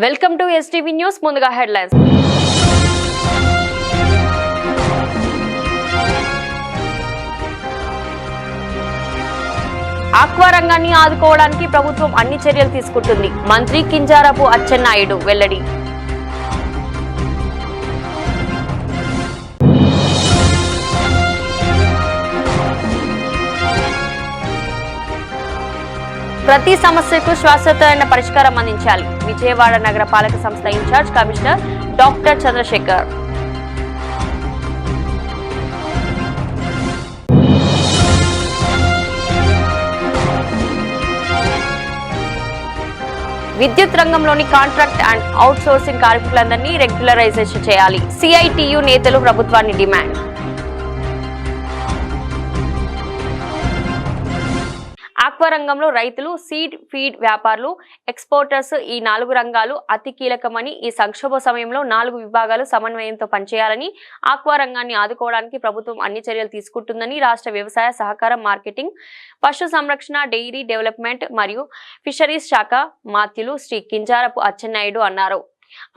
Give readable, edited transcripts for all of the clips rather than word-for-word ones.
Welcome to STV news. ముందుగా headlines. Aqua రంగాన్ని ఆదుకోవడానికి ప్రభుత్వం అన్ని చర్యలు తీసుకుంటుంది. మంత్రి కింజారపు అచ్చెన్నాయుడు వెల్లడి. ప్రతి సమస్యకు శాశ్వతమైన పరిష్కారం అందించాలి. విజయవాడ నగర పాలక సంస్థ ఇన్ఛార్జ్ కమిషనర్ డాక్టర్ చంద్రశేఖర్. విద్యుత్ రంగంలోని కాంట్రాక్ట్ అండ్ అవుట్ సోర్సింగ్ కార్మికులందరినీ రెగ్యులరైజేషన్ చేయాలి. సిఐటియు నేతలు ప్రభుత్వాన్ని డిమాండ్. ఆక్వా రంగంలో రైతులు, సీడ్ ఫీడ్ వ్యాపారులు, ఎక్స్పోర్టర్స్ ఈ 4 రంగాలు అతి కీలకమని, ఈ సంక్షోభ సమయంలో 4 విభాగాలు సమన్వయంతో పనిచేయాలని, ఆక్వా రంగాన్ని ఆదుకోవడానికి ప్రభుత్వం అన్ని చర్యలు తీసుకుంటుందని రాష్ట్ర వ్యవసాయ, సహకారం, మార్కెటింగ్, పశు సంరక్షణ, డెయిరీ డెవలప్మెంట్ మరియు ఫిషరీస్ శాఖ మాత్యులు శ్రీ కింజారపు అచ్చెన్నాయుడు అన్నారు.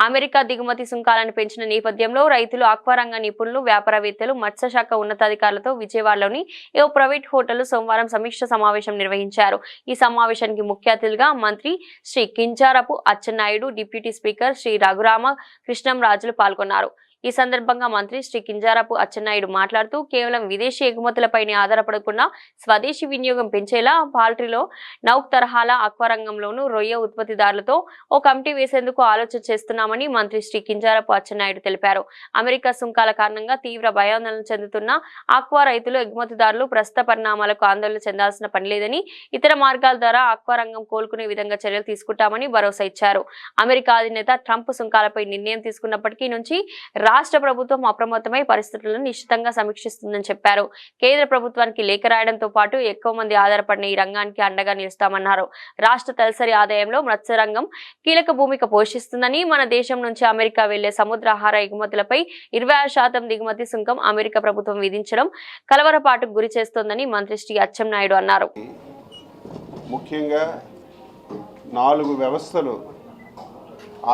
అమెరికా దిగుమతి సుంకాలను పెంచిన నేపథ్యంలో రైతులు, ఆక్వా రంగ నిపుణులు, వ్యాపారవేత్తలు, మత్స్యశాఖ ఉన్నతాధికారులతో విజయవాడలోని ఏ ప్రైవేట్ హోటల్ సోమవారం సమీక్ష సమావేశం నిర్వహించారు. ఈ సమావేశానికి ముఖ్య అతిథిగా మంత్రి శ్రీ కింజారపు అచ్చెన్నాయుడు, డిప్యూటీ స్పీకర్ శ్రీ రఘురామ కృష్ణంరాజులు పాల్గొన్నారు. ఈ సందర్భంగా మంత్రి శ్రీ కింజారపు అచ్చెన్నాయుడు మాట్లాడుతూ, కేవలం విదేశీ ఎగుమతులపైనే ఆధారపడకుండా స్వదేశీ వినియోగం పెంచేలా పాల్ట్రీలో నౌక్ తరహాల ఆక్వా రంగంలోనూ రొయ్య ఉత్పత్తిదారులతో ఓ కమిటీ వేసేందుకు ఆలోచన చేస్తున్నామని మంత్రి శ్రీ కింజారపు అచ్చెన్నాయుడు తెలిపారు. అమెరికా సుంకాల కారణంగా తీవ్ర భయాందోళన చెందుతున్న ఆక్వా రైతులు, ఎగుమతిదారులు ప్రస్తుత పరిణామాలకు ఆందోళన చెందాల్సిన పని లేదని, ఇతర మార్గాల ద్వారా ఆక్వా రంగం కోలుకునే విధంగా చర్యలు తీసుకుంటామని భరోసా ఇచ్చారు. అమెరికా అధినేత ట్రంప్ సుంకాలపై నిర్ణయం తీసుకున్నప్పటికీ నుంచి రాష్ట్ర ప్రభుత్వం అప్రమత్తమై పరిస్థితులను నిశ్చితంగా సమీక్షిస్తుందని చెప్పారు. కేంద్ర ప్రభుత్వానికి లేఖ రాయడంతో పాటు ఎక్కువ మంది ఆధారపడిన ఈ రంగానికి అండగా నిలుస్తామన్నారు. రాష్ట్ర తలసరి ఆదాయంలో మత్స్య రంగం కీలక భూమిక పోషిస్తుందని, మన దేశం నుంచి అమెరికా వెళ్లే సముద్రాహార ఎగుమతులపై 26% దిగుమతి సుంకం అమెరికా ప్రభుత్వం విధించడం కలవరపాటుకు గురి చేస్తోందని మంత్రి శ్రీ అచ్చెన్నాయుడు అన్నారు. ముఖ్యంగా 4 వ్యవస్థలు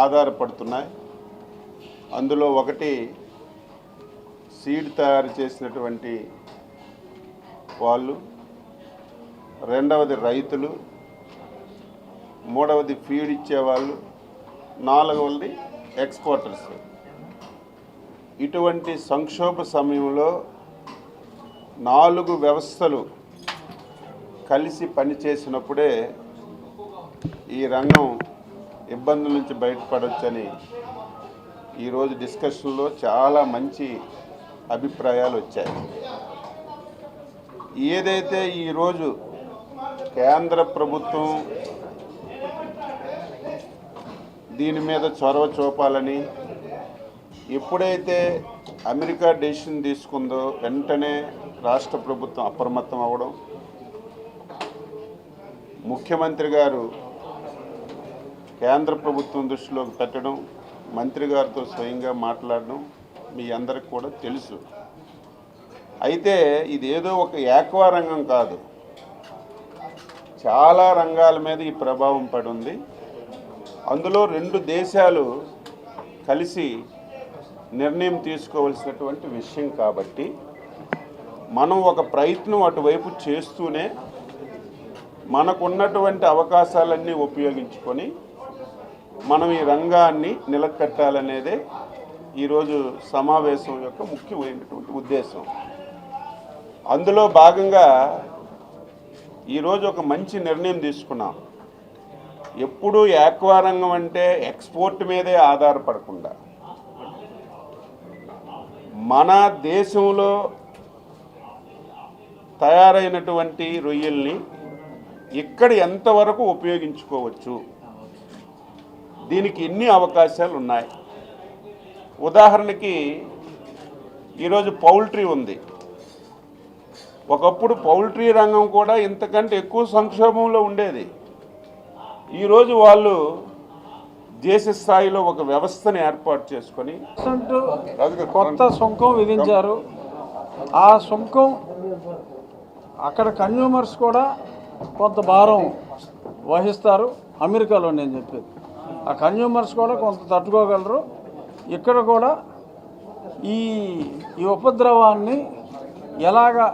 ఆధారపడుతున్నాయి. అందులో ఒకటి సీడ్ తయారు చేసినటువంటి వాళ్ళు, రెండవది రైతులు, మూడవది ఫీడ్ ఇచ్చేవాళ్ళు, 4వది ఎక్స్పోర్టర్స్. ఇటువంటి సంక్షోభ సమయంలో 4 వ్యవస్థలు కలిసి పనిచేసినప్పుడే ఈ రంగం ఇబ్బందుల నుంచి బయటపడవచ్చని ఈరోజు డిస్కషన్లో చాలా మంచి అభిప్రాయాలు వచ్చాయి. ఏదైతే ఈరోజు కేంద్ర ప్రభుత్వం దీని మీద చొరవ చూపాలని, ఎప్పుడైతే అమెరికా డెసిషన్ తీసుకుందో వెంటనే రాష్ట్ర ప్రభుత్వం అప్రమత్తం అవ్వడం, ముఖ్యమంత్రి గారు కేంద్ర ప్రభుత్వం దృష్టిలోకి పెట్టడం, మంత్రి గారితో స్వయంగా మాట్లాడడం మీ అందరికి కూడా తెలుసు. అయితే ఇదేదో ఒక ఆక్వా రంగం కాదు, చాలా రంగాల మీద ఈ ప్రభావం పడి ఉంది. అందులో 2 దేశాలు కలిసి నిర్ణయం తీసుకోవాల్సినటువంటి విషయం కాబట్టి మనం ఒక ప్రయత్నం అటువైపు చేస్తూనే మనకున్నటువంటి అవకాశాలన్నీ ఉపయోగించుకొని మనం ఈ రంగాన్ని నిలకట్టాలనేదే ఈరోజు సమావేశం యొక్క ముఖ్యమైనటువంటి ఉద్దేశం. అందులో భాగంగా ఈరోజు ఒక మంచి నిర్ణయం తీసుకున్నాం. ఎప్పుడూ ఆక్వా రంగం అంటే ఎక్స్పోర్ట్ మీదే ఆధారపడకుండా మన దేశంలో తయారైనటువంటి రొయ్యల్ని ఇక్కడ ఎంతవరకు ఉపయోగించుకోవచ్చు, దీనికి ఎన్ని అవకాశాలు ఉన్నాయి. ఉదాహరణకి ఈరోజు పౌల్ట్రీ ఉంది. ఒకప్పుడు పౌల్ట్రీ రంగం కూడా ఇంతకంటే ఎక్కువ సంక్షోభంలో ఉండేది. ఈరోజు వాళ్ళు దేశ స్థాయిలో ఒక వ్యవస్థను ఏర్పాటు చేసుకొని కొత్త సుంకం విధించారు. ఆ సుంకం అక్కడ కన్జ్యూమర్స్ కూడా కొంత భారం వహిస్తారు. అమెరికాలో నేను చెప్పేది ఆ కన్జ్యూమర్స్ కూడా కొంత తట్టుకోగలరు. ఇక్కడ కూడా ఈ ఉపద్రవాన్ని ఎలాగా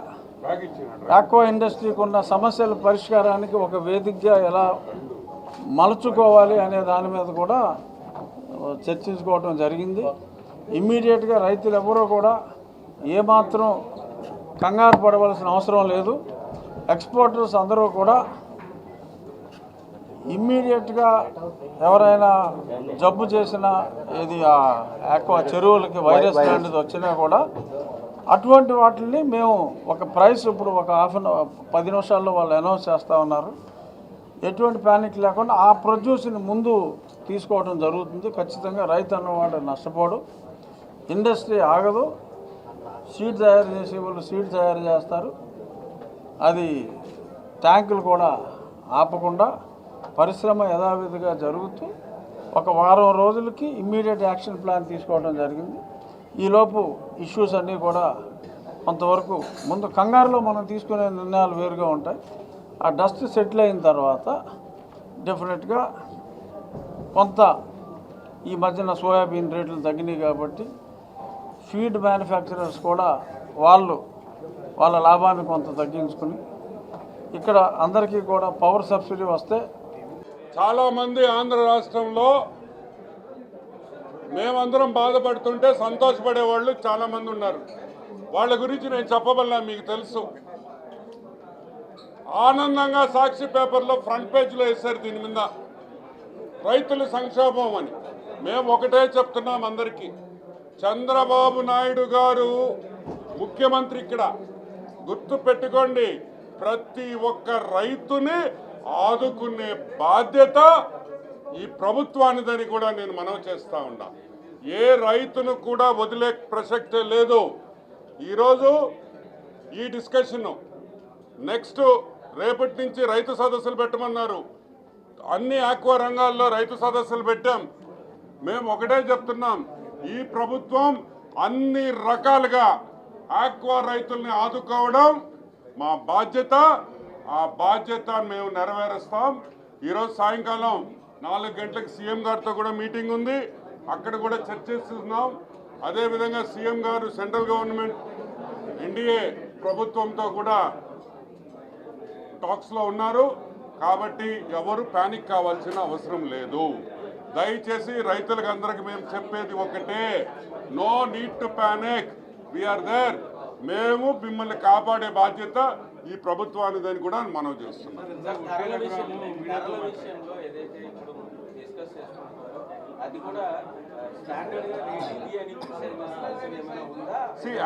ఆక్వా ఇండస్ట్రీకి ఉన్న సమస్యల పరిష్కారానికి ఒక వేదికగా ఎలా మలుచుకోవాలి అనే దాని మీద కూడా చర్చించుకోవడం జరిగింది. ఇమ్మీడియట్గా రైతులు ఎవరూ కూడా ఏమాత్రం కంగారు పడవలసిన అవసరం లేదు. ఎక్స్పోర్టర్స్ అందరూ కూడా ఇమ్మీడియట్గా ఎవరైనా జబ్బు చేసిన ఏది ఆక్వా చెరువులకి వైరస్ లాంటిది వచ్చినా కూడా అటువంటి వాటిని మేము ఒక ప్రైస్ ఇప్పుడు ఒక 10 నిమిషాల్లో వాళ్ళు అనౌన్స్ చేస్తూ ఉన్నారు. ఎటువంటి ప్యానిక్ లేకుండా ఆ ప్రొడ్యూస్ని ముందు తీసుకోవడం జరుగుతుంది. ఖచ్చితంగా రైతు అన్నవాడు నష్టపోడు, ఇండస్ట్రీ ఆగదు. సీడ్ తయారు చేసే వాళ్ళు సీడ్ తయారు చేస్తారు. అది ట్యాంకులు కూడా ఆపకుండా పరిశ్రమ యథావిధిగా జరుగుతూ ఒక వారం రోజులకి ఇమ్మీడియట్ యాక్షన్ ప్లాన్ తీసుకోవడం జరిగింది. ఈలోపు ఇష్యూస్ అన్నీ కూడా కొంతవరకు ముందు కంగారులో మనం తీసుకునే నిర్ణయాలు వేరుగా ఉంటాయి. ఆ డస్ట్ సెటిల్ అయిన తర్వాత డెఫినెట్గా కొంత ఈ మధ్యన సోయాబీన్ రేట్లు తగ్గినాయి కాబట్టి ఫీడ్ మ్యానుఫ్యాక్చరర్స్ కూడా వాళ్ళ లాభాన్ని కొంత తగ్గించుకుని ఇక్కడ అందరికీ కూడా పవర్ సబ్సిడీ వస్తే చాలామంది ఆంధ్ర రాష్ట్రంలో మేమందరం బాధపడుతుంటే సంతోషపడే వాళ్ళు చాలామంది ఉన్నారు. వాళ్ళ గురించి నేను చెప్పబల్లా మీకు తెలుసు. ఆనందంగా సాక్షి పేపర్లో ఫ్రంట్ పేజ్లో వేశారు దీని మీద రైతుల సంక్షోభం అని. మేము ఒకటే చెప్తున్నాం అందరికీ, చంద్రబాబు నాయుడు గారు ముఖ్యమంత్రి ఇక్కడ, గుర్తు పెట్టుకోండి, ప్రతి ఒక్క రైతుని ఆదుకునే బాధ్యత ఈ ప్రభుత్వానిదని కూడా నేను మనవి చేస్తా ఉన్నా. ఏ రైతును కూడా వదిలే ప్రసక్తే లేదు. ఈరోజు ఈ డిస్కషను నెక్స్ట్ రేపటి నుంచి రైతు సదస్సులు పెట్టమన్నారు. అన్ని ఆక్వా రంగాల్లో రైతు సదస్సులు పెట్టాం. మేము ఒకటే చెప్తున్నాం, ఈ ప్రభుత్వం అన్ని రకాలుగా ఆక్వా రైతుల్ని ఆదుకోవడం మా బాధ్యత. ఆ బాధ్యత మేము నెరవేరుస్తాం. ఈరోజు సాయంకాలం 4 గంటలకు సీఎం గారితో కూడా మీటింగ్ ఉంది, అక్కడ కూడా చర్చిస్తున్నాం. అదేవిధంగా సీఎం గారు సెంట్రల్ గవర్నమెంట్ ఎన్డీఏ ప్రభుత్వంతో కూడా టాక్స్లో ఉన్నారు. కాబట్టి ఎవరు ప్యానిక్ కావాల్సిన అవసరం లేదు. దయచేసి రైతులకు అందరికి మేము చెప్పేది ఒకటే, no need to panic, we are there. మేము మిమ్మల్ని కాపాడే బాధ్యత ఈ ప్రభుత్వానిదని కూడా మనం చేస్తున్నాం.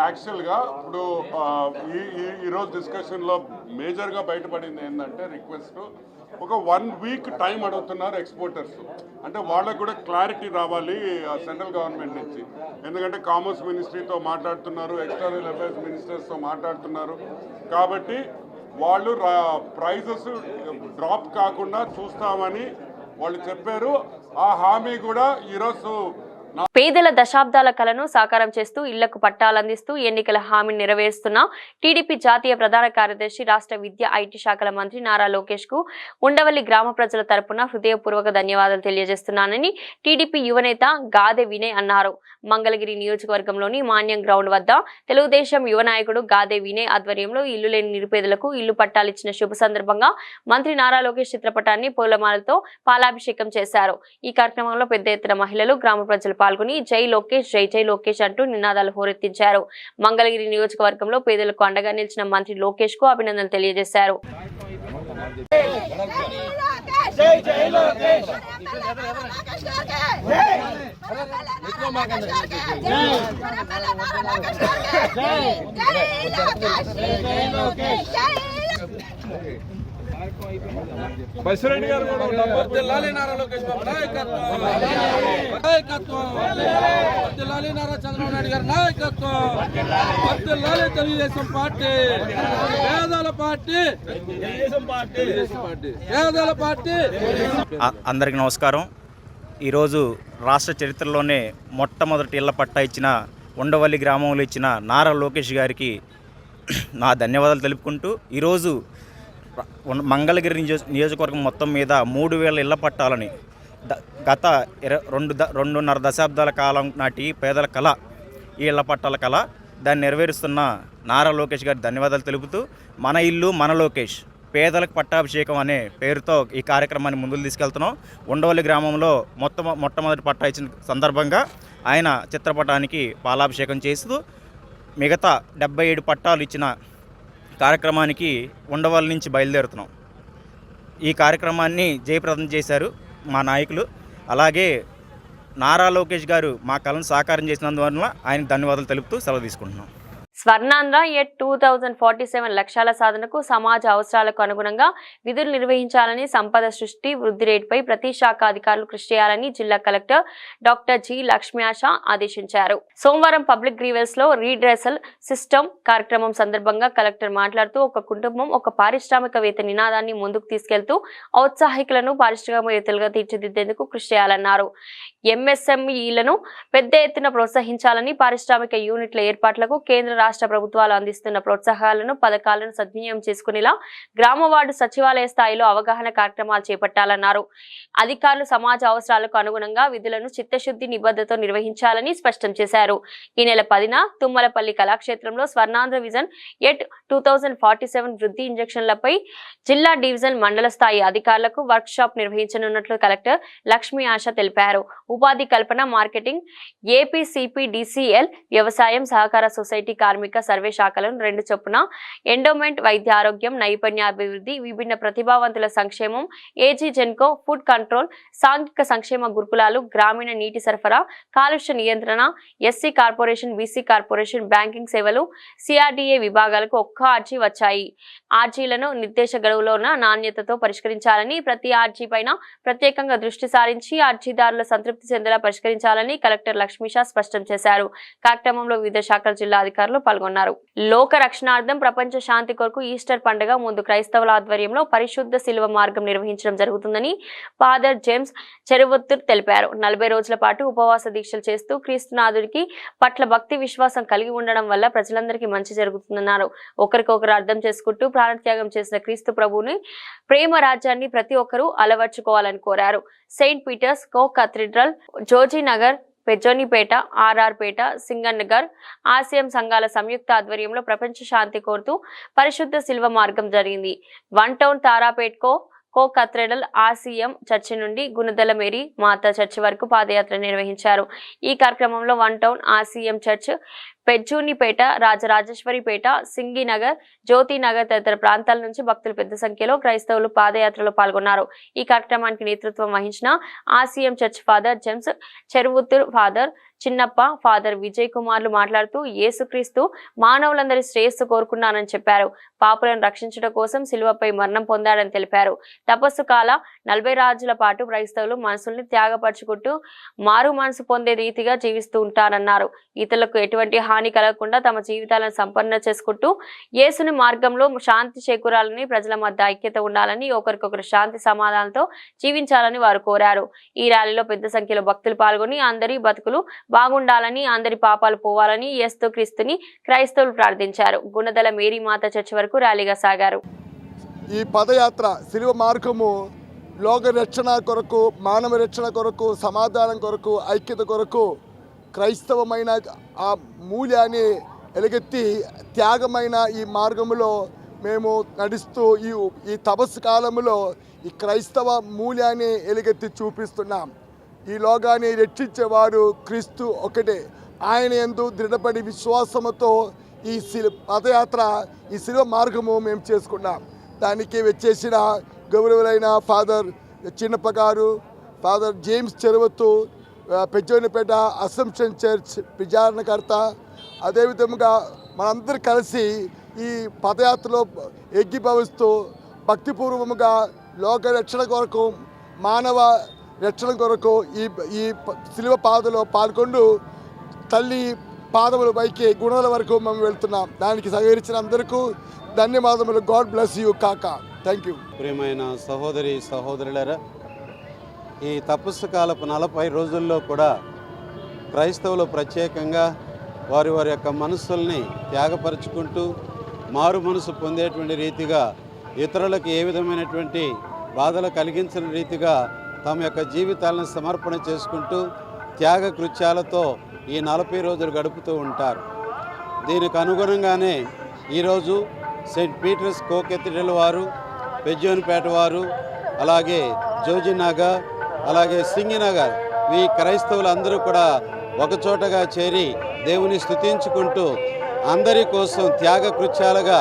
యాక్చువల్గా ఇప్పుడు ఈరోజు డిస్కషన్లో మేజర్గా బయటపడింది ఏంటంటే రిక్వెస్ట్, ఒక 1 వీక్ టైం అడుగుతున్నారు ఎక్స్పోర్టర్స్. అంటే వాళ్ళకు కూడా క్లారిటీ రావాలి సెంట్రల్ గవర్నమెంట్ నుంచి. ఎందుకంటే కామర్స్ మినిస్ట్రీతో మాట్లాడుతున్నారు, ఎక్స్టర్నల్ అఫైర్స్ మినిస్టర్స్తో మాట్లాడుతున్నారు. కాబట్టి వాళ్ళు ప్రైజెస్ డ్రాప్ కాకుండా చూస్తామని వాళ్ళు చెప్పారు. ఆ హామీ కూడా ఈరోజు పేదల దశాబ్దాల కలను సాకారం చేస్తూ ఇళ్లకు పట్టాలందిస్తూ ఎన్నికల హామీని నెరవేరుస్తున్న టీడీపీ జాతీయ ప్రధాన కార్యదర్శి రాష్ట్ర విద్య ఐటీ శాఖల మంత్రి నారా లోకేష్ కు ఉండవల్లి గ్రామ ప్రజల తరపున హృదయపూర్వక ధన్యవాదాలు తెలియజేస్తున్నానని టీడీపీ యువనేత గాదె వినయ్ అన్నారు. మంగళగిరి నియోజకవర్గంలోని మాన్యం గ్రౌండ్ వద్ద తెలుగుదేశం యువ నాయకుడు గాదె వినయ్ ఆధ్వర్యంలో ఇల్లు లేని నిరుపేదలకు ఇల్లు పట్టాలిచ్చిన శుభ సందర్భంగా మంత్రి నారా లోకేష్ చిత్రపటాన్ని పూలమాలతో పాలాభిషేకం చేశారు. ఈ కార్యక్రమంలో పెద్ద ఎత్తున మహిళలు గ్రామ ప్రజలు పాల్గొని జై లోకేష్ జై జై లోకేష్ అంటూ నినాదాలు హోరెత్తించారు. మంగళగిరి నియోజకవర్గంలో పేదలకు అండగా నిలిచిన మంత్రి లోకేష్ కు అభినందనలు తెలియజేశారు. బసిరెడ్డి గారు వర్ధిల్లాలి నారా లోకేష్ బాబు నాయకత్వం, నాయకత్వం వర్ధిల్లాలి నారా చంద్రబాబు నాయుడు గారి నాయకత్వం, వర్ధిల్లాలి తెలుగుదేశం పార్టీ, పేదల పార్టీ, పేదల పార్టీ. అందరికీ నమస్కారం. ఈరోజు రాష్ట్ర చరిత్రలోనే మొట్టమొదటి ఇళ్ల పట్టా ఇచ్చిన ఉండవల్లి గ్రామంలో ఇచ్చిన నారా లోకేష్ గారికి నా ధన్యవాదాలు తెలుపుకుంటూ, ఈరోజు మంగళగిరి నియోజకవర్గం మొత్తం మీద 3000 ఇళ్ల పట్టాలని గత 2.5 దశాబ్దాల కాలం నాటి పేదల కళ, ఈ ఇళ్ల పట్టాల కళ, దాన్ని నెరవేరుస్తున్న నారా లోకేష్ గారికి ధన్యవాదాలు తెలుపుతూ మన ఇల్లు మన లోకేష్ పేదలకు పట్టాభిషేకం అనే పేరుతో ఈ కార్యక్రమాన్ని ముందుకు తీసుకెళ్తున్నాం. ఉండవల్లి గ్రామంలో మొట్టమొదటి పట్టా ఇచ్చిన సందర్భంగా ఆయన చిత్రపటానికి పాలాభిషేకం చేస్తూ మిగతా 77 పట్టాలు ఇచ్చిన కార్యక్రమానికి ఉండవల్లి నుంచి బయలుదేరుతున్నాం. ఈ కార్యక్రమాన్ని జయప్రదం చేశారు మా నాయకులు. అలాగే నారా లోకేష్ గారు మా కళను సాకారం చేసినందువల్ల ఆయనకు ధన్యవాదాలు తెలుపుతూ సెలవు తీసుకుంటున్నాం. స్వర్ణాంధ్ర ఎట్ 2047 లక్ష్యాల సాధనకు సమాజ అవసరాలకు అనుగుణంగా విధులు నిర్వహించాలని, సంపద సృష్టి వృద్ధి రేటుపై ప్రతి శాఖ అధికారులు కృషి చేయాలని జిల్లా కలెక్టర్ డాక్టర్ జి లక్ష్మీ ఆశ ఆదేశించారు. సోమవారం పబ్లిక్ గ్రీవెన్స్ లో రీడ్రెసల్ సిస్టమ్ కార్యక్రమం సందర్భంగా కలెక్టర్ మాట్లాడుతూ ఒక కుటుంబం ఒక పారిశ్రామికవేత్త నినాదాన్ని ముందుకు తీసుకెళ్తూ ఔత్సాహికులను పారిశ్రామికవేత్తలుగా తీర్చిదిద్దేందుకు కృషి చేయాలన్నారు. ఎంఎస్ఎంఈలను పెద్ద ఎత్తున ప్రోత్సహించాలని, పారిశ్రామిక యూనిట్ల ఏర్పాట్లకు కేంద్ర రాష్ట్ర ప్రభుత్వాలు అందిస్తున్న ప్రోత్సాహాలను, పథకాలను సద్వినియోగం చేసుకునేలా గ్రామ వార్డు సచివాలయ స్థాయిలో అవగాహన కార్యక్రమాలు చేపట్టాలన్నారు. అధికారులు సమాజ అవసరాలకు అనుగుణంగా విధులను చిత్తశుద్ధి నిబద్ధతతో నిర్వహించాలని స్పష్టం చేశారు. ఈ నెల 10న తుమ్మలపల్లి కళాక్షేత్రంలో స్వర్ణాంధ్ర విజన్ ఎట్ 2047 వృద్ధి ఇంజెక్షన్లపై జిల్లా డివిజన్ మండల స్థాయి అధికారులకు వర్క్ షాప్ నిర్వహించనున్నట్లు కలెక్టర్ లక్ష్మీ ఆశ తెలిపారు. ఉపాధి కల్పన, మార్కెటింగ్, ఏపీసీపీడీసీఎల్, వ్యవసాయం సహకార సొసైటీ, కార్మిక సర్వే శాఖలను 2 చొప్పున, ఎండోమెంట్, వైద్య ఆరోగ్యం, నైపుణ్యాభివృద్ధి, విభిన్న ప్రతిభావంతుల సంక్షేమం, ఏజీ జెన్కో, ఫుడ్ కంట్రోల్, సాంఘిక సంక్షేమ గురుకులాలు, గ్రామీణ నీటి సరఫరా, కాలుష్య నియంత్రణ, SC corporation, BC corporation, banking సేవలు, సిఆర్డీఏ విభాగాలకు ఒక్క ఆర్జీ వచ్చాయి. ఆర్జీలను నిర్దేశ గడువులోన నాణ్యతతో పరిష్కరించాలని, ప్రతి ఆర్జీ పైన ప్రత్యేకంగా దృష్టి సారించి అర్జీదారుల సంతృప్తి చెందేలా పరిష్కరించాలని కలెక్టర్ లక్ష్మీషా స్పష్టం చేశారు. కార్యక్రమంలో వివిధ శాఖల జిల్లా అధికారులు పాల్గొన్నారు. లోక రక్షణార్థం ప్రపంచ శాంతి కొరకు ఈస్టర్ పండుగ ముందు క్రైస్తవుల ఆధ్వర్యంలో పరిశుద్ధ శిలువ మార్గం నిర్వహించడం జరుగుతుందని ఫాదర్ జేమ్స్ చెరువత్తూర్ తెలిపారు. 40 రోజుల పాటు ఉపవాస దీక్షలు చేస్తూ క్రీస్తునాథుడికి పట్ల భక్తి విశ్వాసం కలిగి ఉండడం వల్ల ప్రజలందరికీ మంచి జరుగుతుందన్నారు. ఒకరికొకరు అర్థం చేసుకుంటూ ప్రాణత్యాగం చేసిన క్రీస్తు ప్రభువుని ప్రేమ రాజ్యాన్ని ప్రతి ఒక్కరూ అలవర్చుకోవాలని కోరారు. సెయింట్ పీటర్స్ కో కథీడ్రల్, జోజీనగర్, పెజోనిపేట, ఆర్ఆర్పేట, సింగన్నగర్ ఆసియం సంఘాల సంయుక్త ఆధ్వర్యంలో ప్రపంచ శాంతి కోరుతూ పరిశుద్ధ శిల్వ మార్గం జరిగింది. 1 టౌన్ తారాపేట్ కో కథీడ్రల్ ఆసియం చర్చి నుండి గుణదల మేరీ మాతా చర్చి వరకు పాదయాత్ర నిర్వహించారు. ఈ కార్యక్రమంలో 1 టౌన్ ఆసియం చర్చ్, పెజ్జూనిపేట, రాజరాజేశ్వరిపేట, సింగినగర్, జ్యోతినగర్ తదితర ప్రాంతాల నుంచి భక్తులు పెద్ద సంఖ్యలో క్రైస్తవులు పాదయాత్రలో పాల్గొన్నారు. ఈ కార్యక్రమానికి నేతృత్వం వహించిన ఆసియం చర్చ్ ఫాదర్ జేమ్స్ చెరువుత్తూర్, ఫాదర్ చిన్నప్ప, ఫాదర్ విజయ్ కుమార్లు మాట్లాడుతూ యేసుక్రీస్తు మానవులందరి శ్రేయస్సు కోరుకున్నానని చెప్పారు. పాపులను రక్షించడం కోసం శిలువపై మరణం పొందాడని తెలిపారు. తపస్సు కాల 40 రోజుల పాటు క్రైస్తవులు మనసుల్ని త్యాగపరుచుకుంటూ మారు మనసు పొందే రీతిగా జీవిస్తూ ఉంటారన్నారు. ఇతరులకు ఎటువంటి హాని కలగకుండా తమ జీవితాలను సంపన్న చేసుకుంటూ యేసుని మార్గంలో శాంతి చేకూరాలని, ప్రజల మధ్య ఐక్యత ఉండాలని, ఒకరికొకరు శాంతి సమాధానంతో జీవించాలని వారు కోరారు. ఈ ర్యాలీలో పెద్ద సంఖ్యలో భక్తులు పాల్గొని అందరి బతుకులు బాగుండాలని, అందరి పాపాలు పోవాలని యేసు క్రీస్తుని క్రైస్తవులు ప్రార్థించారు. గుణదల మేరీ మాత చర్చి వరకు ర్యాలీగా సాగారు. ఈ పదయాత్ర శిలువ మార్గము లోక రక్షణ కొరకు, మానవ రక్షణ కొరకు, సమాధానం కొరకు, ఐక్యత కొరకు క్రైస్తవమైన ఆ మూల్యాన్ని ఎలుగెత్తి త్యాగమైన ఈ మార్గములో మేము నడుస్తూ ఈ తపస్సు కాలంలో ఈ క్రైస్తవ మూల్యాన్ని ఎలుగెత్తి చూపిస్తున్నాం. ఈ లోకాన్ని రక్షించేవాడు క్రీస్తు ఒకటే. ఆయన యందు దృఢపడి విశ్వాసముతో ఈ పదయాత్ర, ఈ శిలువ మార్గము మేము చేసుకున్నాం. దానికి వచ్చేసిన గౌరవులైన ఫాదర్ చిన్నప్ప గారు, ఫాదర్ జేమ్స్ చెరువత్తు, పెజ్జోనిపేట అసంప్షన్ చర్చ్ విచారణకర్త, అదేవిధంగా మనందరూ కలిసి ఈ పదయాత్రలో ఏకీభవిస్తూ భక్తిపూర్వముగా లోక రక్షణ కొరకు, మానవ రక్షణ కొరకు ఈ శిలువ పాదలో పాల్గొంటూ తల్లి పాదముల పైకి గుణాల వరకు మేము వెళ్తున్నాం. దానికి సహకరించిన అందరికీ ధన్యవాదములు. గాడ్ బ్లెస్ యూ కాకా. Thank you. ప్రియమైన సహోదరులారా, ఈ తపస్సు కాలపు 40 రోజుల్లో కూడా క్రైస్తవులు ప్రత్యేకంగా వారి యొక్క మనస్సుల్ని త్యాగపరుచుకుంటూ మారు మనసు పొందేటువంటి రీతిగా, ఇతరులకు ఏ విధమైనటువంటి బాధలు కలిగించిన రీతిగా తమ యొక్క జీవితాలను సమర్పణ చేసుకుంటూ త్యాగ కృత్యాలతో ఈ 40 రోజులు గడుపుతూ ఉంటారు. దీనికి అనుగుణంగానే ఈరోజు సెయింట్ పీటర్స్ కో కేథడ్రల్ వారు, పెజ్జోనిపేట వారు, అలాగే జోజినగర్, అలాగే సింగినగర్ ఈ క్రైస్తవులందరూ కూడా ఒకచోటగా చేరి దేవుని స్తుతించుకుంటూ అందరి కోసం త్యాగ కృత్యాలుగా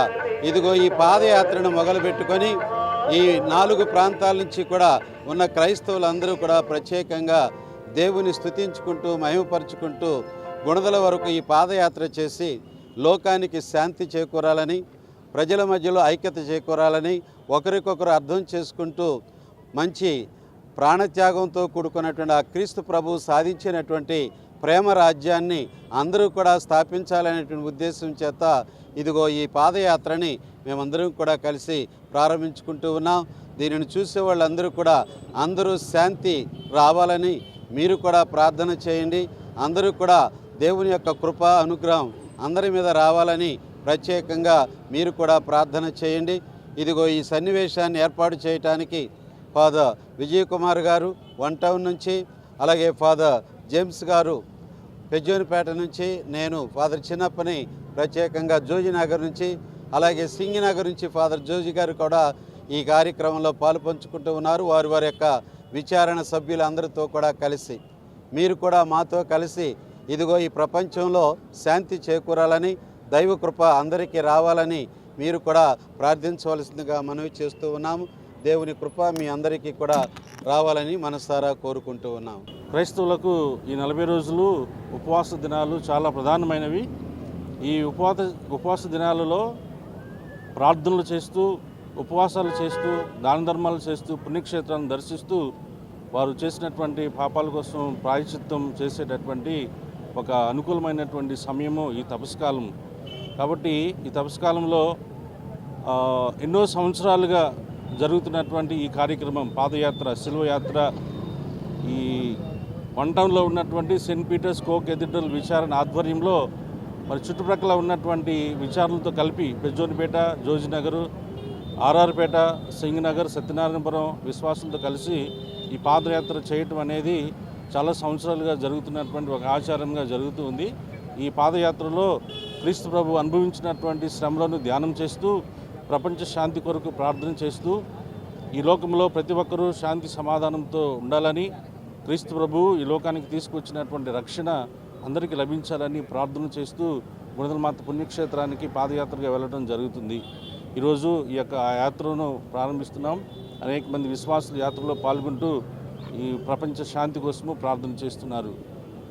ఇదిగో ఈ పాదయాత్రను మొదలుపెట్టుకొని ఈ 4 ప్రాంతాల నుంచి కూడా ఉన్న క్రైస్తవులందరూ కూడా ప్రత్యేకంగా దేవుని స్తుతించుకుంటూ మహిమపరుచుకుంటూ గుణదల వరకు ఈ పాదయాత్ర చేసి లోకానికి శాంతి చేకూరాలని, ప్రజల మధ్యలో ఐక్యత చేకూరాలని, ఒకరికొకరు అర్థం చేసుకుంటూ మంచి ప్రాణత్యాగంతో కూడుకున్నటువంటి ఆ క్రీస్తు ప్రభువు సాధించినటువంటి ప్రేమ రాజ్యాన్ని అందరూ కూడా స్థాపించాలనేటువంటి ఉద్దేశం చేత ఇదిగో ఈ పాదయాత్రని మేమందరం కూడా కలిసి ప్రారంభించుకుంటూ ఉన్నాం. దీనిని చూసే వాళ్ళందరూ కూడా అందరూ శాంతి రావాలని మీరు కూడా ప్రార్థన చేయండి. అందరూ కూడా దేవుని యొక్క కృప అనుగ్రహం అందరి మీద రావాలని ప్రత్యేకంగా మీరు కూడా ప్రార్థన చేయండి. ఇదిగో ఈ సన్నివేశాన్ని ఏర్పాటు చేయడానికి ఫాదర్ విజయ్ కుమార్ గారు 1 టౌన్ నుంచి, అలాగే ఫాదర్ జేమ్స్ గారు పెజ్జోనిపేట నుంచి, నేను ఫాదర్ చిన్నప్పని ప్రత్యేకంగా జోజినగర్ నుంచి, అలాగే సింగినగర్ నుంచి ఫాదర్ జోజి గారు కూడా ఈ కార్యక్రమంలో పాలు పంచుకుంటూ ఉన్నారు. వారి వారి యొక్క విచారణ సభ్యులందరితో కూడా కలిసి మీరు కూడా మాతో కలిసి ఇదిగో ఈ ప్రపంచంలో శాంతి చేకూరాలని, దైవ కృప అందరికీ రావాలని మీరు కూడా ప్రార్థించవలసిందిగా మనవి చేస్తూ ఉన్నాము. దేవుని కృప మీ అందరికీ కూడా రావాలని మనసారా కోరుకుంటూ ఉన్నాము. క్రైస్తవులకు ఈ 40 రోజులు ఉపవాస దినాలు చాలా ప్రధానమైనవి. ఈ ఉపవాస దినాలలో ప్రార్థనలు చేస్తూ, ఉపవాసాలు చేస్తూ, దాన ధర్మాలు చేస్తూ, పుణ్యక్షేత్రాలను దర్శిస్తూ వారు చేసినటువంటి పాపాల కోసం ప్రాయశ్చిత్తం చేసేటటువంటి ఒక అనుకూలమైనటువంటి సమయము ఈ తపస్కాలం. కాబట్టి ఈ తపస్కాలంలో ఎన్నో సంవత్సరాలుగా జరుగుతున్నటువంటి ఈ కార్యక్రమం పాదయాత్ర, శిల్వయాత్ర ఈ 1 టౌన్లో ఉన్నటువంటి సెయింట్ పీటర్స్ కో కేథడ్రల్ విచారణ ఆధ్వర్యంలో మరి చుట్టుప్రక్కల ఉన్నటువంటి విచారణలతో కలిపి పెజ్జోనిపేట, జోజినగరు, ఆర్ఆర్పేట, సింగనగర్, సత్యనారాయణపురం విశ్వాసులతో కలిసి ఈ పాదయాత్ర చేయటం అనేది చాలా సంవత్సరాలుగా జరుగుతున్నటువంటి ఒక ఆచారంగా జరుగుతూ ఉంది. ఈ పాదయాత్రలో క్రీస్తు ప్రభు అనుభవించినటువంటి శ్రమలను ధ్యానం చేస్తూ, ప్రపంచ శాంతి కొరకు ప్రార్థన చేస్తూ, ఈ లోకంలో ప్రతి ఒక్కరూ శాంతి సమాధానంతో ఉండాలని, క్రీస్తు ప్రభు ఈ లోకానికి తీసుకొచ్చినటువంటి రక్షణ అందరికీ లభించాలని ప్రార్థన చేస్తూ గుణదలమాత పుణ్యక్షేత్రానికి పాదయాత్రగా వెళ్ళడం జరుగుతుంది. ఈరోజు ఈ యొక్క యాత్రను ప్రారంభిస్తున్నాం. అనేక మంది విశ్వాసులు యాత్రలో పాల్గొంటూ ఈ ప్రపంచ శాంతి కోసము ప్రార్థన చేస్తున్నారు.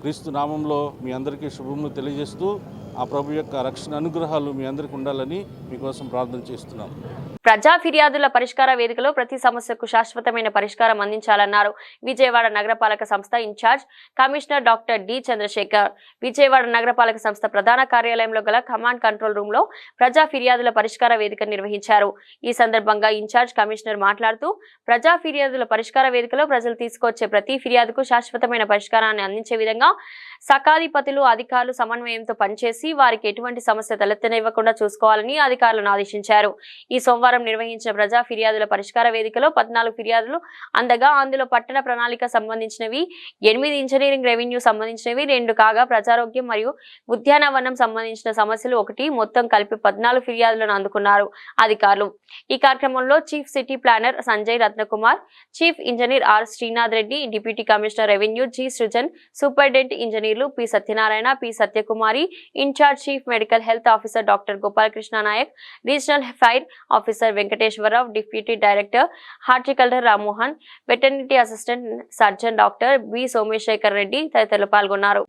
క్రీస్తు నామంలో మీ అందరికీ శుభములు తెలియజేస్తూ ఆ ప్రభు యొక్క రక్షణ అనుగ్రహాలు మీ అందరికీ ఉండాలని మీకోసం ప్రార్థన చేస్తున్నాం. ప్రజా ఫిర్యాదుల పరిష్కార వేదికలో ప్రతి సమస్యకు శాశ్వతమైన పరిష్కారం అందించాలన్నారు విజయవాడ నగరపాలక సంస్థ incharge commissioner doctor D Chandrasekhar. Vijayawada నగరపాలక సంస్థ ప్రధాన కార్యాలయంలో గల కమాండ్ కంట్రోల్ రూమ్ లో ప్రజా ఫిర్యాదుల పరిష్కార వేదిక నిర్వహించారు. ఈ సందర్భంగా ఇన్ఛార్జ్ కమిషనర్ మాట్లాడుతూ ప్రజా ఫిర్యాదుల పరిష్కార వేదికలో ప్రజలు తీసుకొచ్చే ప్రతి ఫిర్యాదుకు శాశ్వతమైన పరిష్కారాన్ని అందించే విధంగా సకాధిపతులు అధికారులు సమన్వయంతో పనిచేసి వారికి ఎటువంటి సమస్య తలెత్తనివ్వకుండా చూసుకోవాలని అధికారులను ఆదేశించారు. ఈ సోమవారం నిర్వహించిన ప్రజా ఫిర్యాదుల పరిష్కార వేదికలో 14 ఫిర్యాదులు అందగా అందులో పట్టణ ప్రణాళిక సంబంధించినవి 8, ఇంజనీరింగ్ రెవెన్యూ సంబంధించినవి 2 కాగా ప్రజారోగ్యం మరియు ఉద్యానవనం సంబంధించిన సమస్యలు 1 మొత్తం కలిపి 14 ఫిర్యాదులను అందుకున్నారు అధికారులు. ఈ కార్యక్రమంలో chief city planner Sanjay Ratnakumar, chief engineer R Srinath Reddy, deputy commissioner revenue G Srujan, superintendent ఇంజనీర్లు P Satyanarayana, P Satyakumari, in charge chief medical health officer doctor Gopalakrishna Nayak, regional fire officer Venkateswararao, deputy director horticulture Rammohan, veterinary assistant surgeon doctor B Someshwar Reddy తదితరులు పాల్గొన్నారు.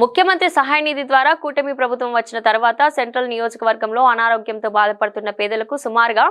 ముఖ్యమంత్రి సహాయ నిధి ద్వారా కూటమి ప్రభుత్వం వచ్చిన తర్వాత సెంట్రల్ నియోజకవర్గంలో అనారోగ్యంతో బాధపడుతున్న పేదలకు సుమారుగా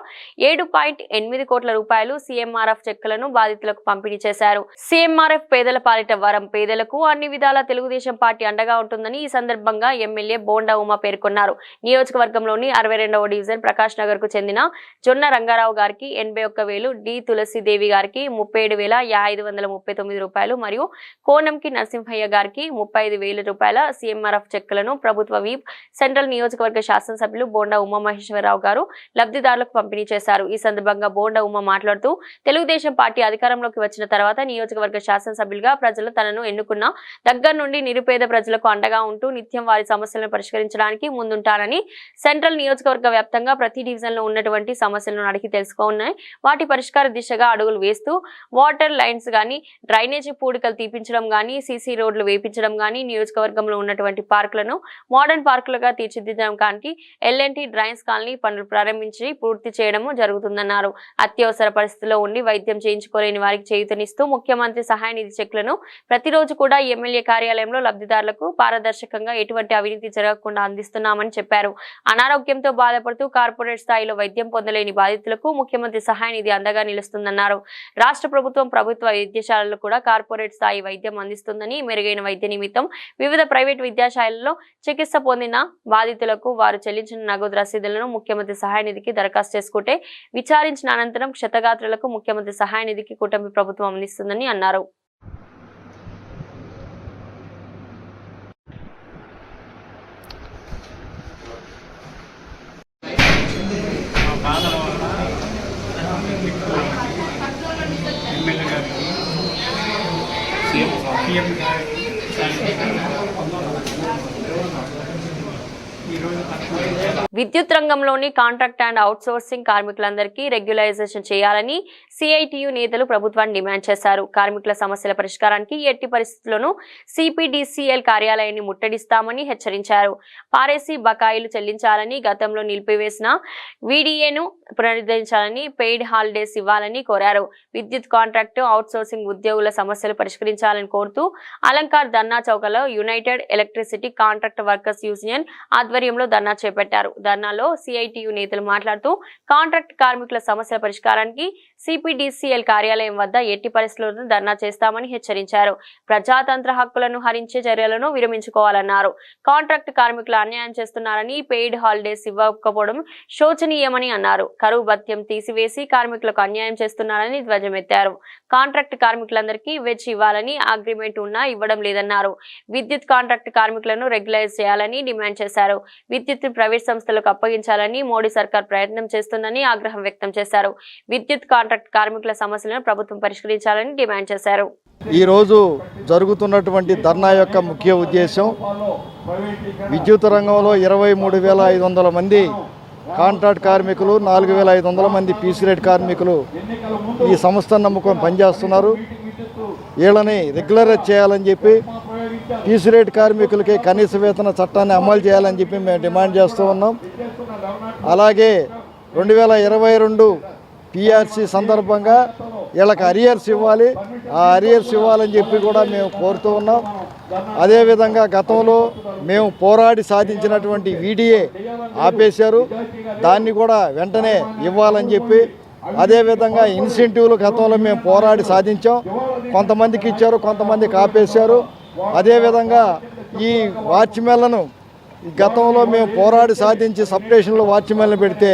7.8 కోట్ల రూపాయలు సీఎంఆర్ఎఫ్ చెక్కులను బాధితులకు పంపిణీ చేశారు. సీఎంఆర్ఎఫ్ పేదల పాలిట వరం. పేదలకు అన్ని విధాల తెలుగుదేశం పార్టీ అండగా ఉంటుందని ఈ సందర్భంగా ఎమ్మెల్యే బోండా ఉమ పేర్కొన్నారు. నియోజకవర్గంలోని 62వ డివిజన్ ప్రకాష్ నగర్ కు చెందిన జొన్న రంగారావు గారికి 81,000, డి తులసిదేవి గారికి 37,539 రూపాయలు మరియు కోనంకి నరసింహయ్య గారికి 35,000 రూపాయల సీఎంఆర్ఎఫ్ చెక్కులను ప్రభుత్వ వీప్ సెంట్రల్ నియోజకవర్గ శాసనసభ్యులు బోండా ఉమామహేశ్వరరావు గారు లబ్ధిదారులకు పంపిణీ చేశారు. ఈ సందర్భంగా బోండా ఉమ మాట్లాడుతూ తెలుగుదేశం పార్టీ అధికారంలోకి వచ్చిన తర్వాత నియోజకవర్గ శాసనసభ్యులుగా ప్రజలు తనను ఎన్నుకున్న దగ్గర నుండి నిరుపేద ప్రజలకు అండగా ఉంటూ నిత్యం వారి సమస్యలను పరిష్కరించడానికి ముందుంటానని, సెంట్రల్ నియోజకవర్గ వ్యాప్తంగా ప్రతి డివిజన్ లో ఉన్నటువంటి సమస్యలను అడిగి తెలుసుకున్నాయి వాటి పరిష్కార దిశగా అడుగులు వేస్తూ వాటర్ లైన్స్ గానీ, డ్రైనేజీ పూడికలు తీపించడం గానీ, సీసీ రోడ్లు వేపించడం గానీ, నియోజకవర్గంలో ఉన్నటువంటి పార్కులను మోడర్న్ పార్కులుగా తీర్చిదిద్దడం కానీ ఎల్ఎన్టీ డ్రైన్స్ కాలనీ పనులు ప్రారంభించి పూర్తి చేయడము జరుగుతుందన్నారు. అత్యవసర పరిస్థితుల్లో ఉండి వైద్యం చేయించుకోలేని వారికి చేయూతనిస్తూ ముఖ్యమంత్రి సహాయ నిధి చెక్కులను ప్రతిరోజు కూడా ఎమ్మెల్యే కార్యాలయంలో లబ్ధిదారులకు పారదర్శకంగా ఎటువంటి అవినీతి జరగకుండా అందిస్తున్నామని చెప్పారు. అనారోగ్యంతో బాధపడుతూ కార్పొరేట్ స్థాయిలో వైద్యం పొందలేని బాధితులకు ముఖ్యమంత్రి సహాయ నిధి అండగా నిలుస్తుందన్నారు. రాష్ట్ర ప్రభుత్వం ప్రభుత్వ వైద్యశాలలు కూడా కార్పొరేట్ స్థాయి వైద్యం అందిస్తుందని, మెరుగైన వైద్య నిమిత్తం వివిధ ప్రైవేట్ విద్యాశాలల్లో చికిత్స పొందిన బాధితులకు వారు చెల్లించిన నగదు రసీదులను ముఖ్యమంత్రి సహాయ నిధికి దరఖాస్తు చేసుకుంటే విచారించిన అనంతరం క్షతగాత్రులకు ముఖ్యమంత్రి సహాయ నిధికి కూటమి ప్రభుత్వం అందిస్తుందని అన్నారు. విద్యుత్ రంగంలోని కాంట్రాక్ట్ అండ్ అవుట్సోర్సింగ్ కార్మికులందరికీ రెగ్యులైజేషన్ చేయాలని సిఐటియు నేతలు ప్రభుత్వాన్ని డిమాండ్ చేశారు. కార్మికుల సమస్యల పరిష్కారానికి ఎట్టి పరిస్థితుల్లోనూ సిపిడిసిఎల్ కార్యాలయాన్ని ముట్టడిస్తామని హెచ్చరించారు. పారేసి బకాయిలు చెల్లించాలని, గతంలో నిలిపివేసిన వీడిఏను పునరుద్ధరించాలని, పెయిడ్ హాలిడేస్ ఇవ్వాలని కోరారు. విద్యుత్ కాంట్రాక్టు అవుట్సోర్సింగ్ ఉద్యోగుల సమస్యలు పరిష్కరించాలని కోరుతూ అలంకార్ ధర్నా చౌకలో united electricity contract workers union ఆధ్వర్యంలో ధర్నా చేపట్టారు. ధర్నాలో సిఐటియు నేతలు మాట్లాడుతూ కాంట్రాక్ట్ కార్మికుల సమస్యల పరిష్కారానికి సిపిడిసిఎల్ కార్యాలయం వద్ద ఎట్టి పరిస్థితుల్లోనూ ధర్నా చేస్తామని హెచ్చరించారు. ప్రజాతంత్ర హక్కులను హరించే చర్యలను విరమించుకోవాలన్నారు. కాంట్రాక్ట్ కార్మికులు అన్యాయం చేస్తున్నారని, పెయిడ్ హాలిడేస్ ఇవ్వకపోవడం శోచనీయమని అన్నారు. కరువు భత్యం తీసివేసి కార్మికులకు అన్యాయం చేస్తున్నారని ధ్వజమెత్తారు. కాంట్రాక్ట్ కార్మికులందరికీ వెజ్ ఇవ్వాలని అగ్రిమెంట్ ఉన్నా ఇవ్వడం లేదన్నారు. విద్యుత్ కాంట్రాక్ట్ కార్మికులను రెగ్యులైజ్ చేయాలని డిమాండ్ చేశారు. విద్యుత్ ప్రైవేట్ సంస్థలకు అప్పగించాలని మోడీ సర్కార్ ప్రయత్నం చేస్తుందని ఆగ్రహం వ్యక్తం చేశారు. విద్యుత్ కాంట్రాక్ట్ కార్మికుల సమస్యలను ప్రభుత్వం పరిష్కరించాలని డిమాండ్ చేశారు. ఈ రోజు జరుగుతున్నటువంటి ధర్నా యొక్క ముఖ్య ఉద్దేశం విద్యుత్ రంగంలో 23,500 మంది కాంట్రాక్ట్ కార్మికులు, 4,500 మంది పీసీ రేట్ కార్మికులు ఈ సంస్థను నమ్ముకొని పనిచేస్తున్నారు. వీళ్ళని రెగ్యులరైజ్ చేయాలని చెప్పి, పీసీ రేట్ కార్మికులకి కనీస వేతన చట్టాన్ని అమలు చేయాలని చెప్పి మేము డిమాండ్ చేస్తూ ఉన్నాం. అలాగే 2022 పిఆర్సీ సందర్భంగా వీళ్ళకి అరియర్స్ ఇవ్వాలి, ఆ అరియర్స్ ఇవ్వాలని చెప్పి కూడా మేము కోరుతూ ఉన్నాం. అదేవిధంగా గతంలో మేము పోరాడి సాధించినటువంటి వీడిఏ ఆపేశారు, దాన్ని కూడా వెంటనే ఇవ్వాలని చెప్పి, అదేవిధంగా ఇన్సెంటివ్లు గతంలో మేము పోరాడి సాధించాం, కొంతమందికి ఇచ్చారు, కొంతమందికి ఆపేశారు. అదేవిధంగా ఈ వాచ్మెన్లను గతంలో మేము పోరాడి సాధించి సబ్స్టేషన్లో వాచ్మెన్లు పెడితే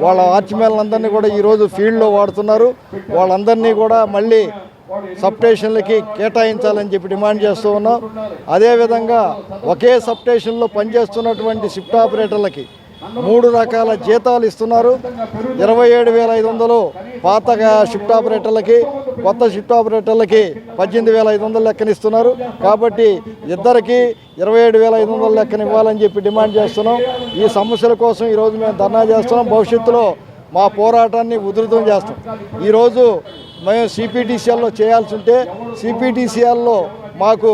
వాళ్ళ వాచ్మెన్లందరినీ కూడా ఈరోజు ఫీల్డ్లో వాడుతున్నారు. వాళ్ళందరినీ కూడా మళ్ళీ సబ్స్టేషన్లకి కేటాయించాలని చెప్పి డిమాండ్ చేస్తూ ఉన్నాం. అదేవిధంగా ఒకే సబ్స్టేషన్లో పనిచేస్తున్నటువంటి షిఫ్ట్ ఆపరేటర్లకి 3 రకాల జీతాలు ఇస్తున్నారు. 27,500 పాతగా షిఫ్ట్ ఆపరేటర్లకి, కొత్త షిఫ్ట్ ఆపరేటర్లకి 18,500 లెక్కనిస్తున్నారు. కాబట్టి ఇద్దరికి 27,500 లెక్కన ఇవ్వాలని చెప్పి డిమాండ్ చేస్తున్నాం. ఈ సమస్యల కోసం ఈరోజు మేము ధర్నా చేస్తున్నాం. భవిష్యత్తులో మా పోరాటాన్ని ఉధృతం చేస్తాం. ఈరోజు మేము సిపిడిసిఎల్లో చేయాల్సి ఉంటే సిపిడిసిఎల్లో మాకు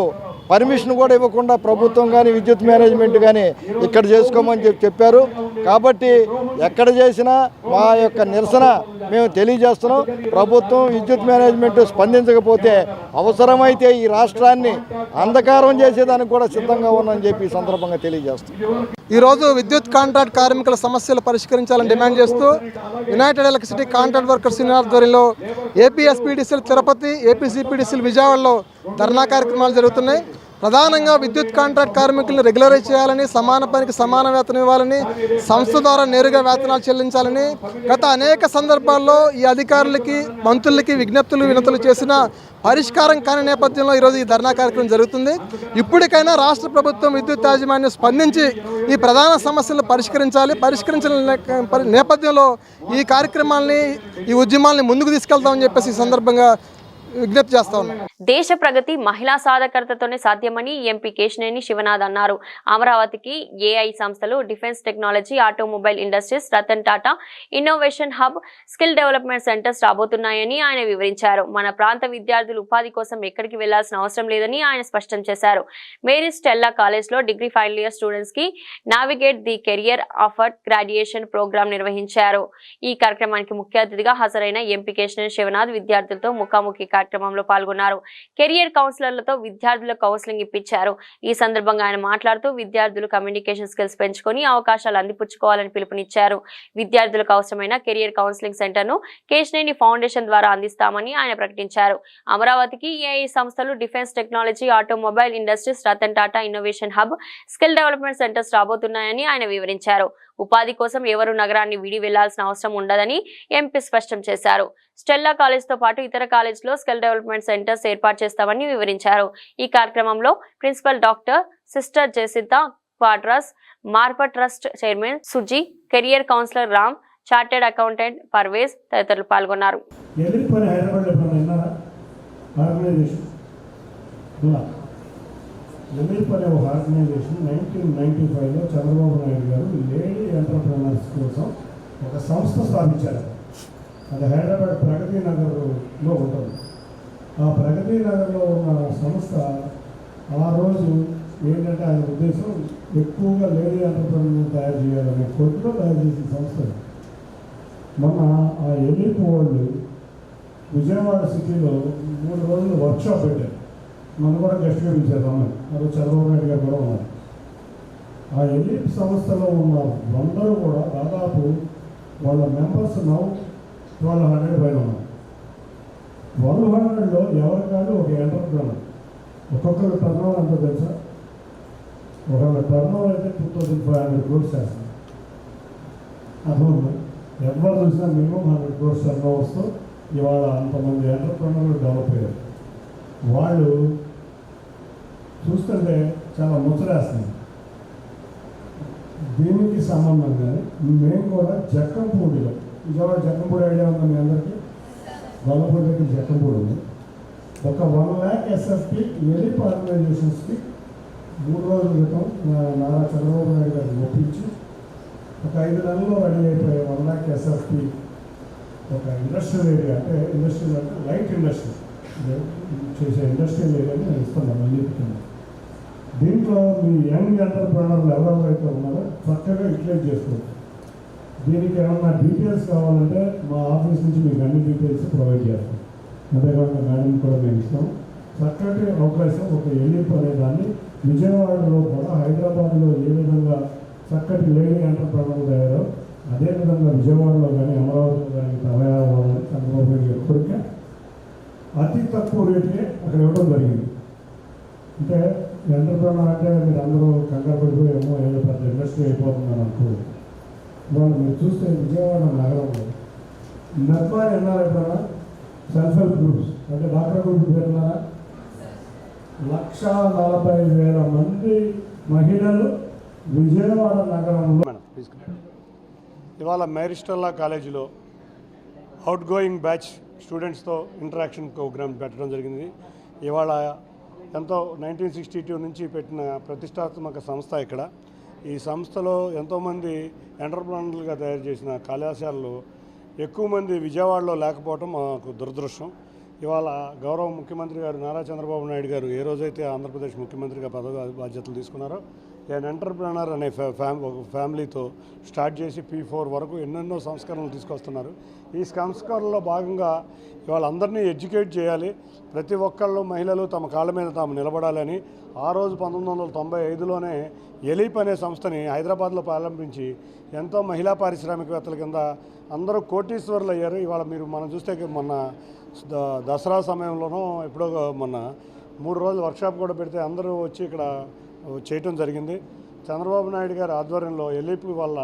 పర్మిషన్ కూడా ఇవ్వకుండా ప్రభుత్వం కానీ విద్యుత్ మేనేజ్మెంట్ కానీ ఇక్కడ చేసుకోమని చెప్పారు. కాబట్టి ఎక్కడ చేసినా మా యొక్క నిరసన మేము తెలియజేస్తున్నాం. ప్రభుత్వం విద్యుత్ మేనేజ్మెంట్ స్పందించకపోతే అవసరమైతే ఈ రాష్ట్రాన్ని అంధకారం చేసేదానికి కూడా సిద్ధంగా ఉన్నామని చెప్పి ఈ సందర్భంగా తెలియజేస్తున్నాం. ఈరోజు విద్యుత్ కాంట్రాక్ట్ కార్మికుల సమస్యలు పరిష్కరించాలని డిమాండ్ చేస్తూ United electricity contract workers union ఆధ్వర్యంలో ఏపీఎస్పీడీసీలు తిరుపతి, ఏపీసీపీడీసీలు విజయవాడలో ధర్నా కార్యక్రమాలు జరుగుతున్నాయి. ప్రధానంగా విద్యుత్ కాంట్రాక్ట్ కార్మికులను రెగ్యులరైజ్ చేయాలని, సమాన పనికి సమాన వేతనం ఇవ్వాలని, సంస్థ ద్వారా నేరుగా వేతనాలు చెల్లించాలని గత అనేక సందర్భాల్లో ఈ అధికారులకి, మంత్రులకి విజ్ఞప్తులు, వినతులు చేసిన పరిష్కారం కాని నేపథ్యంలో ఈరోజు ఈ ధర్నా కార్యక్రమం జరుగుతుంది. ఇప్పటికైనా రాష్ట్ర ప్రభుత్వం, విద్యుత్ యాజమాన్యం స్పందించి ఈ ప్రధాన సమస్యలను పరిష్కరించాలి. పరిష్కరించిన నేపథ్యంలో ఈ కార్యక్రమాల్ని, ఈ ఉద్యమాల్ని ముందుకు తీసుకెళ్తామని చెప్పేసి ఈ సందర్భంగా విజ్ఞప్తి చేస్తా ఉన్నాం. దేశ ప్రగతి మహిళా సాధకర్తతోనే సాధ్యమని ఎంపీ కేశినేని శివనాథ్ అన్నారు. అమరావతికి ఏఐ సంస్థలు, defence technology, automobile industries, Ratan Tata innovation hub, skill development centres రాబోతున్నాయని ఆయన వివరించారు. మన ప్రాంత విద్యార్థులు ఉపాధి కోసం ఎక్కడికి వెళ్లాల్సిన అవసరం లేదని ఆయన స్పష్టం చేశారు. మేరీ స్టెల్లా కాలేజ్ లో డిగ్రీ ఫైనల్ ఇయర్ స్టూడెంట్స్ కి navigate the career after graduation programme నిర్వహించారు. ఈ కార్యక్రమానికి ముఖ్య అతిథిగా హాజరైన ఎంపీ కేశినేని శివనాథ్ విద్యార్థులతో ముఖాముఖి కార్యక్రమంలో పాల్గొన్నారు. కెరియర్ కౌన్సిలర్లతో విద్యార్థులకు కౌన్సిలింగ్ ఇప్పించారు. ఈ సందర్భంగా ఆయన మాట్లాడుతూ విద్యార్థులు కమ్యూనికేషన్ స్కిల్స్ పెంచుకొని అవకాశాలు అందిపుచ్చుకోవాలని పిలుపునిచ్చారు. విద్యార్థులకు అవసరమైన కెరియర్ కౌన్సిలింగ్ సెంటర్ ను కేశినేని ఫౌండేషన్ ద్వారా అందిస్తామని ఆయన ప్రకటించారు. అమరావతికి ఏఐ సంస్థలు, defence technology, automobile industries, Ratan Tata innovation hub, skill development centres రాబోతున్నాయని ఆయన వివరించారు. ఉపాధి కోసం ఎవరు నగరాన్ని విడి వెళ్లాల్సిన అవసరం ఉండదని ఎంపీ స్పష్టం చేశారు. స్టెల్లా కాలేజ్ తో పాటు ఇతర కాలేజ్లో స్కిల్ డెవలప్మెంట్ సెంటర్స్ ఏర్పాటు చేస్తామని వివరించారు. ఈ కార్యక్రమంలో principal doctor sister Jesita Quadras, Marpa trust chairman Suji, career counsellor Ram, chartered accountant Parvez తదితరులు పాల్గొన్నారు. ఎమిల్ప్ అనే ఒక ఆర్గనైజేషన్ 1995లో చంద్రబాబు నాయుడు గారు లేడీ ఎంటర్ప్రెనర్స్ కోసం ఒక సంస్థ స్థాపించారు. అది హైదరాబాద్ ప్రగతి నగర్లో ఉంటుంది. ఆ ప్రగతి నగర్లో ఉన్న సంస్థ ఆ రోజు ఏంటంటే ఆయన ఉద్దేశం ఎక్కువగా లేడీ ఎంటర్ప్రెనర్ తయారు చేయాలనే కోరికలో తయారు చేసిన సంస్థ. మొన్న ఆ ఎమిల్ప్ వాళ్ళు విజయవాడ సిటీలో 3 రోజులు వర్క్షాప్ పెట్టారు. మనం కూడా గెస్ట్గా పిలిచారు. మరి చంద్రబాబు నాయుడు గారు కూడా ఉన్నారు. ఆ ఎలిప్ సంస్థలో ఉన్న అందరూ కూడా దాదాపు వాళ్ళ మెంబర్స్ 1200 పైన ఉన్నారు. 1200లో ఎవరి కాదు ఒక ఎంటర్ప్రెనర్. ఒక్కొక్కరు టర్నోవర్ అంతా తెలుసా? ఒకళ్ళ టర్నోవర్ అయితే 2500 crores చేస్తారు. అర్థం ఎవరు చూసినా మినిమం 100 crores టర్నోవర్స్తో ఇవాళ అంతమంది ఎంటర్ప్రెనర్లు డెవలప్ అయ్యారు. వాళ్ళు చూస్తుంటే చాలా ముచ్చరేస్తుంది. దీనికి సంబంధంగానే మేము కూడా జక్కంపూడిలో, విజయవాడ జక్కంపూడి ఐడియా ఉందా మీ అందరికీ? గొల్లపూడి దగ్గర జక్కంపూడి ఉంది. ఒక 1 lakh SFP ఎలిప్ ఆర్గనైజేషన్స్కి 3 రోజుల క్రితం నారా చంద్రబాబు నాయుడు గారిని ఒప్పించి ఒక 5 నెలల్లో రెడీ అయిపోయే 1 lakh SFP ఒక ఇండస్ట్రియల్ ఏరియా, అంటే ఇండస్ట్రియల్ అంటే లైట్ ఇండస్ట్రీ చేసే ఇండస్ట్రియల్ ఏరియాని నేను ఇస్తున్నాను మళ్ళీ. దీంట్లో మీ యంగ్ ఎంటర్ప్రెనర్లు ఎవరెవరైతే ఉన్నారో చక్కగా యూటిలైజ్ చేసుకోవచ్చు. దీనికి ఏమన్నా డీటెయిల్స్ కావాలంటే మా ఆఫీస్ నుంచి మీకు అన్ని డీటెయిల్స్ ప్రొవైడ్ చేస్తాం. అంతేకాకుండా మేడం కూడా మేము ఇస్తాం. చక్కటి అవకాశం ఒక ఎలిప్ అనే దాన్ని విజయవాడలో కూడా, హైదరాబాద్లో ఏ విధంగా చక్కటి లేడీ ఎంటర్ప్రెనర్లు తయారో అదేవిధంగా విజయవాడలో కానీ అమరావతిలో కానీ తయారవ్వాలని చంద్రబాబు నాయుడు గారి కోరిక. అతి తక్కువ రేటుకే అక్కడ ఇవ్వడం జరిగింది. అంటే ఎంటర్ప్రెనర్ అంటే మీరు అందరూ కంగారు పడిపోయేమో ఏదో పెద్ద ఇండస్ట్రీ అయిపోతుందని అనుకోదు. వాళ్ళు మీరు చూస్తే విజయవాడ నగరంలో నిర్భయ ఎన్నారా ఎప్పుడన్నా సెల్ఫ్ హెల్ప్ గ్రూప్స్ అంటే డాక్టర్ గ్రూప్ పేరున్నారా? 140,000 మంది మహిళలు విజయవాడ నగరంలో. ఇవాళ మేరీ స్టెల్లా కాలేజీలో అవుట్ గోయింగ్ బ్యాచ్ స్టూడెంట్స్తో ఇంటరాక్షన్ ప్రోగ్రామ్ పెట్టడం జరిగింది. ఇవాళ ఎంతో 1962 నుంచి పెట్టిన ప్రతిష్టాత్మక సంస్థ ఇక్కడ. ఈ సంస్థలో ఎంతోమంది ఎంటర్ప్రెనర్లుగా తయారు చేసిన కళాశాలలు ఎక్కువ మంది విజయవాడలో లేకపోవడం మాకు దురదృష్టం. ఇవాళ గౌరవ ముఖ్యమంత్రి గారు నారా చంద్రబాబు నాయుడు గారు ఏ రోజైతే ఆంధ్రప్రదేశ్ ముఖ్యమంత్రిగా పదవి బాధ్యతలు తీసుకున్నారో అండ్ ఎంటర్ప్రెనర్ అనే ఫ్యామిలీతో స్టార్ట్ చేసి P4 వరకు ఎన్నెన్నో సంస్కరణలు తీసుకొస్తున్నారు. ఈ సంస్కరణలో భాగంగా వాళ్ళందరినీ ఎడ్యుకేట్ చేయాలి. ప్రతి ఒక్కళ్ళు మహిళలు తమ కాళ్ళ మీద తాము నిలబడాలని ఆ రోజు 1995లోనే ఎలీప్ అనే సంస్థని హైదరాబాద్లో ప్రారంభించి ఎంతో మహిళా పారిశ్రామికవేత్తల కింద అందరూ కోటీశ్వరులు అయ్యారు. ఇవాళ మనం చూస్తే మొన్న దసరా సమయంలోనూ ఎప్పుడో మొన్న 3 రోజులు వర్క్షాప్ కూడా పెడితే అందరూ వచ్చి ఇక్కడ చేయటం జరిగింది. చంద్రబాబు నాయుడు గారి ఆధ్వర్యంలో ఎలీప్ వల్ల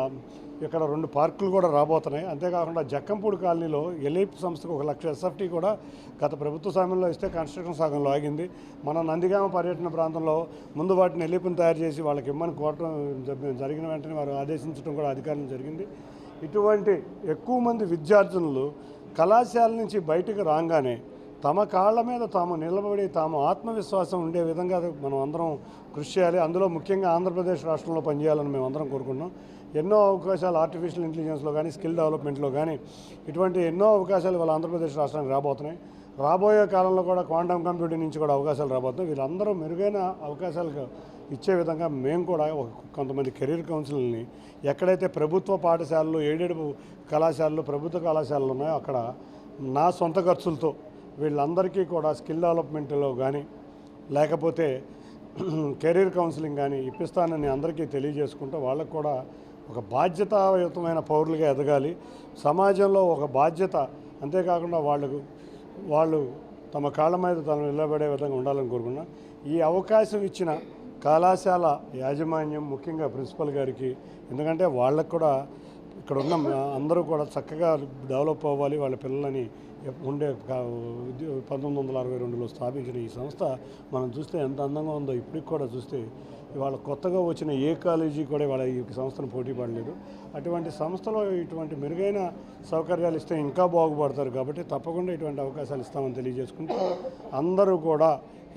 ఇక్కడ 2 పార్కులు కూడా రాబోతున్నాయి. అంతేకాకుండా జక్కంపూడి కాలనీలో ఎలీప్ సంస్థకు 1 లక్ష SFT కూడా గత ప్రభుత్వ సమయంలో ఇస్తే కన్స్ట్రక్షన్ సగంలో ఆగింది. మన నందిగామ పర్యటన ప్రాంతంలో ముందు వాటిని ఎలీప్ని తయారు చేసి వాళ్ళకి ఇమ్మని కోరటం జరిగిన వెంటనే వారు ఆదేశించడం కూడా అధికారం జరిగింది. ఇటువంటి ఎక్కువ మంది విద్యార్థినులు కళాశాల నుంచి బయటకు రాగానే తమ కాళ్ళ మీద తాము నిలబడి తాము ఆత్మవిశ్వాసం ఉండే విధంగా మనం అందరం కృషి చేయాలి. అందులో ముఖ్యంగా ఆంధ్రప్రదేశ్ రాష్ట్రంలో పనిచేయాలని మేము అందరం కోరుకుంటున్నాం. ఎన్నో అవకాశాలు ఆర్టిఫిషియల్ ఇంటెలిజెన్స్లో కానీ స్కిల్ డెవలప్మెంట్లో కానీ ఇటువంటి ఎన్నో అవకాశాలు వాళ్ళ ఆంధ్రప్రదేశ్ రాష్ట్రానికి రాబోతున్నాయి. రాబోయే కాలంలో కూడా క్వాంటమ్ కంప్యూటింగ్ నుంచి కూడా అవకాశాలు రాబోతున్నాయి. వీళ్ళందరూ మెరుగైన అవకాశాలు ఇచ్చే విధంగా మేము కూడా కొంతమంది కెరీర్ కౌన్సిల్ని ఎక్కడైతే ప్రభుత్వ పాఠశాలలు, ఎయిడెడ్ కళాశాలలు, ప్రభుత్వ కళాశాలలు ఉన్నాయో అక్కడ నా సొంత ఖర్చులతో వీళ్ళందరికీ కూడా స్కిల్ డెవలప్మెంట్లో కానీ లేకపోతే కెరీర్ కౌన్సిలింగ్ కానీ ఇప్పిస్తానని అందరికీ తెలియజేసుకుంటూ వాళ్ళకు కూడా ఒక బాధ్యతాయుతమైన పౌరులుగా ఎదగాలి. సమాజంలో ఒక బాధ్యత, అంతేకాకుండా వాళ్ళు తమ కాళ్ళ మీద తను నిలబడే విధంగా ఉండాలని కోరుకున్నా. ఈ అవకాశం ఇచ్చిన కళాశాల యాజమాన్యం, ముఖ్యంగా ప్రిన్సిపల్ గారికి, ఎందుకంటే వాళ్ళకు కూడా ఇక్కడ ఉన్న అందరూ కూడా చక్కగా డెవలప్ అవ్వాలి. వాళ్ళ పిల్లలని ఉండే 1962లో స్థాపించిన ఈ సంస్థ మనం చూస్తే ఎంత అందంగా ఉందో ఇప్పటికి కూడా చూస్తే ఇవాళ కొత్తగా వచ్చిన ఏ కాలేజీ కూడా ఇవాళ ఈ సంస్థను పోటీ పడలేదు. అటువంటి సంస్థలో ఇటువంటి మెరుగైన సౌకర్యాలు ఇస్తే ఇంకా బాగుపడతారు. కాబట్టి తప్పకుండా ఇటువంటి అవకాశాలు ఇస్తామని తెలియజేసుకుంటూ అందరూ కూడా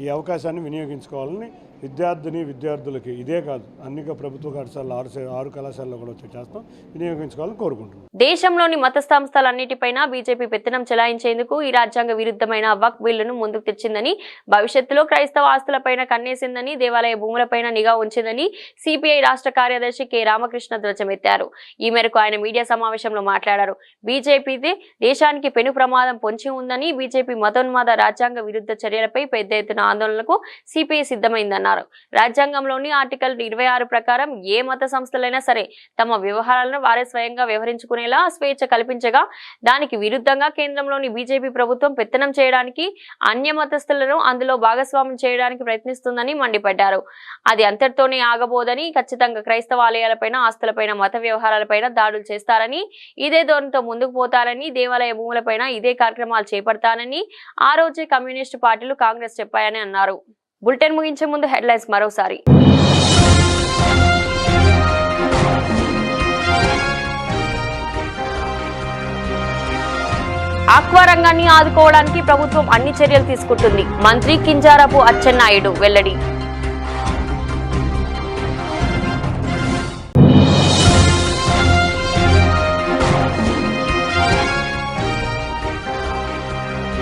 ఈ అవకాశాన్ని వినియోగించుకోవాలని విద్యార్థులకి ఇదే కాదు అన్ని ప్రభుత్వ కళాశాలలో 6 కళాశాలలో కూడా చేస్తాం, వినియోగించుకోవాలని కోరుకుంటున్నాం. దేశంలోని మత సంస్థలన్నిటిపైన బీజేపీ పెత్తనం చెలాయించేందుకు ఈ రాజ్యాంగ విరుద్ధమైన వక్ఫ్ బిల్లును ముందుకు తెచ్చిందని, భవిష్యత్తులో క్రైస్తవ ఆస్తులపైన కన్నేసిందని, దేవాలయ భూములపైన నిఘా ఉంచిందని సిపిఐ రాష్ట్ర కార్యదర్శి కె రామకృష్ణ ధ్వజమెత్తారు. ఈ మేరకు ఆయన మీడియా సమావేశంలో మాట్లాడారు. బీజేపీదే దేశానికి పెను ప్రమాదం పొంచి ఉందని, బీజేపీ మతోన్మాద రాజ్యాంగ విరుద్ధ చర్యలపై పెద్ద ఎత్తున ఆందోళనకు సిపిఐ సిద్ధమైందన్నారు. రాజ్యాంగంలోని ఆర్టికల్ 26 ప్రకారం ఏ మత సంస్థలైనా సరే తమ వ్యవహారాలను వారే స్వయంగా వ్యవహరించుకునేలా స్వేచ్ఛ కల్పించగా, దానికి విరుద్ధంగా కేంద్రంలోని బీజేపీ ప్రభుత్వం పెత్తనం చేయడానికి, అన్య మతస్థులను అందులో భాగస్వామ్యం చేయడానికి ప్రయత్నిస్తుందని మండిపడ్డారు. అది అంతటితోనే ఆగబోదని, ఖచ్చితంగా క్రైస్తవ ఆలయాలపైన, ఆస్తులపైన, మత వ్యవహారాలపైన దాడులు చేస్తారని, ఇదే ధోరణితో ముందుకు పోతారని, దేవాలయ భూములపైన ఇదే కార్యక్రమాలు చేపడతానని ఆ రోజే కమ్యూనిస్టు పార్టీలు, కాంగ్రెస్ చెప్పాయని అన్నారు. బులెటిన్ ముగించే ముందు హెడ్లైన్స్ మరోసారి. ఆక్వా రంగాన్ని ఆదుకోవడానికి ప్రభుత్వం అన్ని చర్యలు తీసుకుంటుంది. మంత్రి కింజారపు అచ్చెన్నాయుడు వెల్లడి.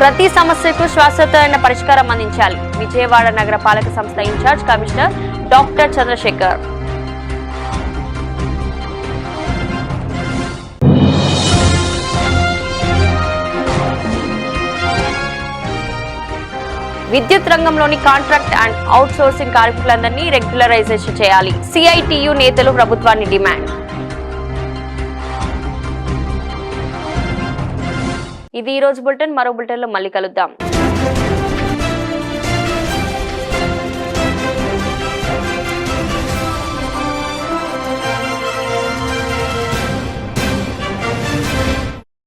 ప్రతి సమస్యకు శాశ్వతమైన పరిష్కారం అందించాలి. విజయవాడ నగర పాలక సంస్థ ఇన్ఛార్జ్ కమిషనర్ డాక్టర్ చంద్రశేఖర్. విద్యుత్ రంగంలోని కాంట్రాక్ట్ అండ్ అవుట్ సోర్సింగ్ కార్మికులందరినీ రెగ్యులరైజేషన్ చేయాలి. సిఐటియు నేతలు ప్రభుత్వాన్ని డిమాండ్. ఇది ఈ రోజు బులెటిన్. మరో బులెటిన్ లో మళ్ళీ కలుద్దాం.